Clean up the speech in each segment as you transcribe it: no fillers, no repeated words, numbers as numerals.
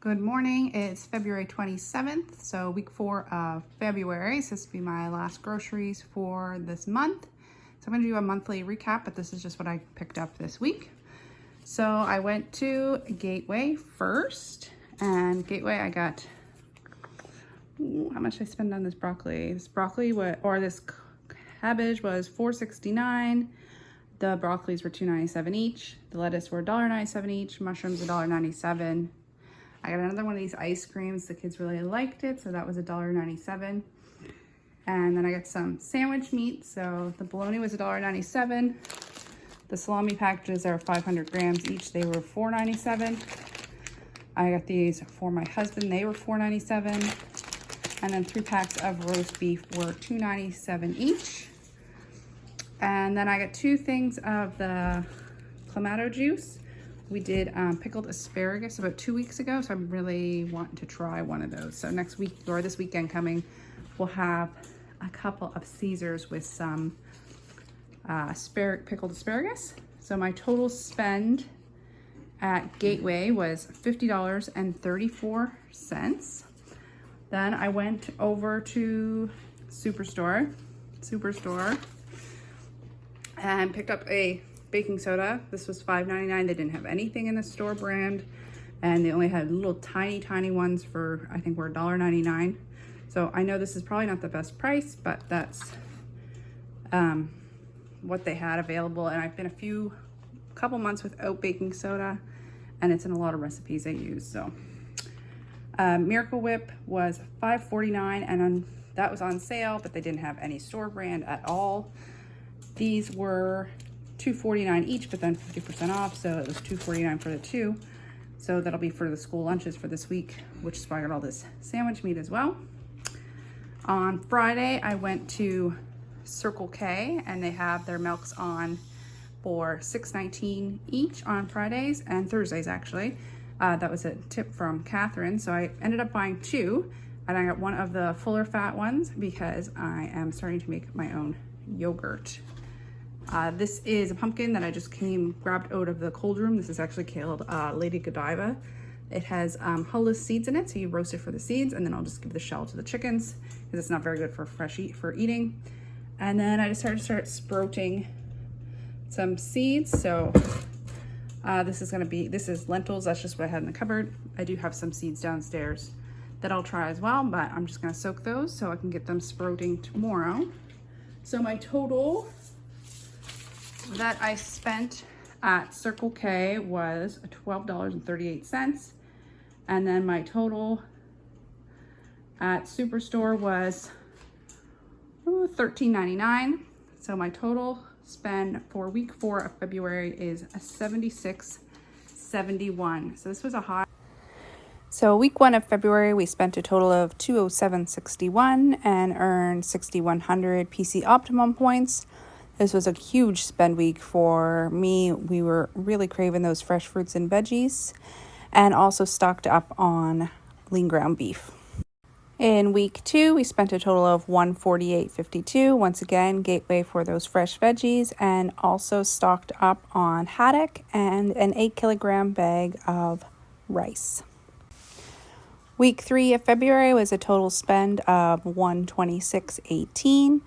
Good morning, it's February 27th, so week 4 of February. So this will be my last groceries for this month. So I'm gonna do a monthly recap, but this is just what I picked up this week. So I went to Gateway first, and Gateway I got, how much did I spend on this broccoli? This cabbage was $4.69. The broccolis were $2.97 each. The lettuce were $1.97 each. Mushrooms $1.97. I got another one of these ice creams. The kids really liked it, so that was $1.97. And then I got some sandwich meat. So the bologna was $1.97. The salami packages are 500 grams each. They were $4.97. I got these for my husband. They were $4.97. And then 3 packs of roast beef were $2.97 each. And then I got 2 things of the clamato juice. We did pickled asparagus about 2 weeks ago, so I'm really wanting to try one of those. So next week, or this weekend coming, we'll have a couple of Caesars with some pickled asparagus. So my total spend at Gateway was $50.34. Then I went over to Superstore and picked up a baking soda. This was $5.99. They didn't have anything in the store brand, and they only had little tiny ones for, I think, were $1.99. So I know this is probably not the best price, but that's what they had available. And I've been a couple months without baking soda, and it's in a lot of recipes I use. So Miracle Whip was $5.49, and that was on sale, but they didn't have any store brand at all. These were $2.49 each, but then 50% off, so it was $2.49 for the 2. So that'll be for the school lunches for this week, which is why I got all this sandwich meat as well. On Friday, I went to Circle K, and they have their milks on for $6.19 each on Fridays and Thursdays, actually. That was a tip from Catherine, so I ended up buying 2, and I got one of the fuller fat ones because I am starting to make my own yogurt. This is a pumpkin that I just grabbed out of the cold room. This is actually called Lady Godiva. It has hulless seeds in it, so you roast it for the seeds, and then I'll just give the shell to the chickens because it's not very good for eating. And then I decided to start sprouting some seeds. So this is lentils. That's just what I had in the cupboard. I do have some seeds downstairs that I'll try as well, but I'm just gonna soak those so I can get them sprouting tomorrow. So my total that I spent at Circle K was $12.38. And then my total at Superstore was $13.99. So my total spend for week 4 of February is $76.71. So this was a high. So week 1 of February, we spent a total of $207.61 and earned 6,100 PC Optimum points. This was a huge spend week for me. We were really craving those fresh fruits and veggies, and also stocked up on lean ground beef. In week 2, we spent a total of $148.52. Once again, Gateway for those fresh veggies, and also stocked up on Haddock and an 8-kilogram bag of rice. Week 3 of February was a total spend of $126.18.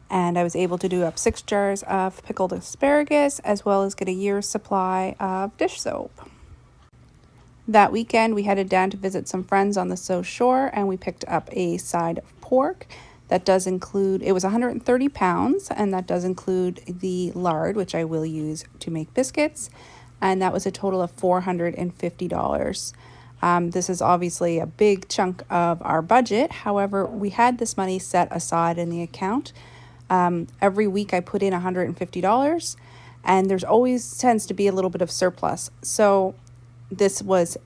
And I was able to do up 6 jars of pickled asparagus, as well as get a year's supply of dish soap. That weekend, we headed down to visit some friends on the South Shore, and we picked up a side of pork. That does include, it was 130 pounds, and that does include the lard, which I will use to make biscuits. And that was a total of $450. This is obviously a big chunk of our budget. However, we had this money set aside in the account. Every week I put in $150, and there's always tends to be a little bit of surplus. So this was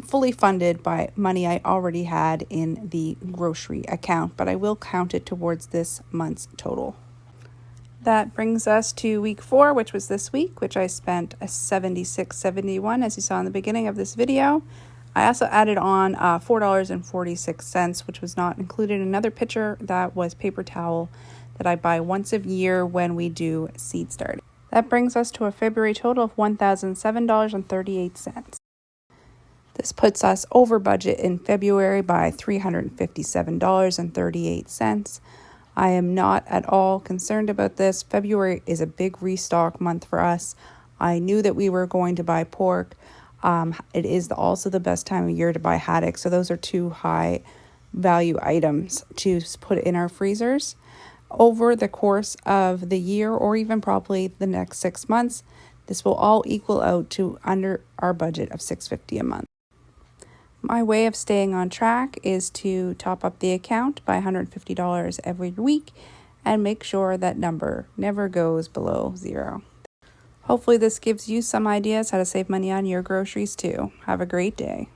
fully funded by money I already had in the grocery account, but I will count it towards this month's total. That brings us to week 4, which was this week, which I spent a $76.71, as you saw in the beginning of this video. I also added on $4.46, which was not included in another pitcher. That was paper towel that I buy once a year when we do seed starting. That brings us to a February total of $1,007.38. This puts us over budget in February by $357.38. I am not at all concerned about this. February is a big restock month for us. I knew that we were going to buy pork. It is also the best time of year to buy haddock. So those are two high value items to put in our freezers. Over the course of the year, or even probably the next 6 months, this will all equal out to under our budget of $650 a month. My way of staying on track is to top up the account by $150 every week and make sure that number never goes below zero. Hopefully this gives you some ideas how to save money on your groceries too. Have a great day.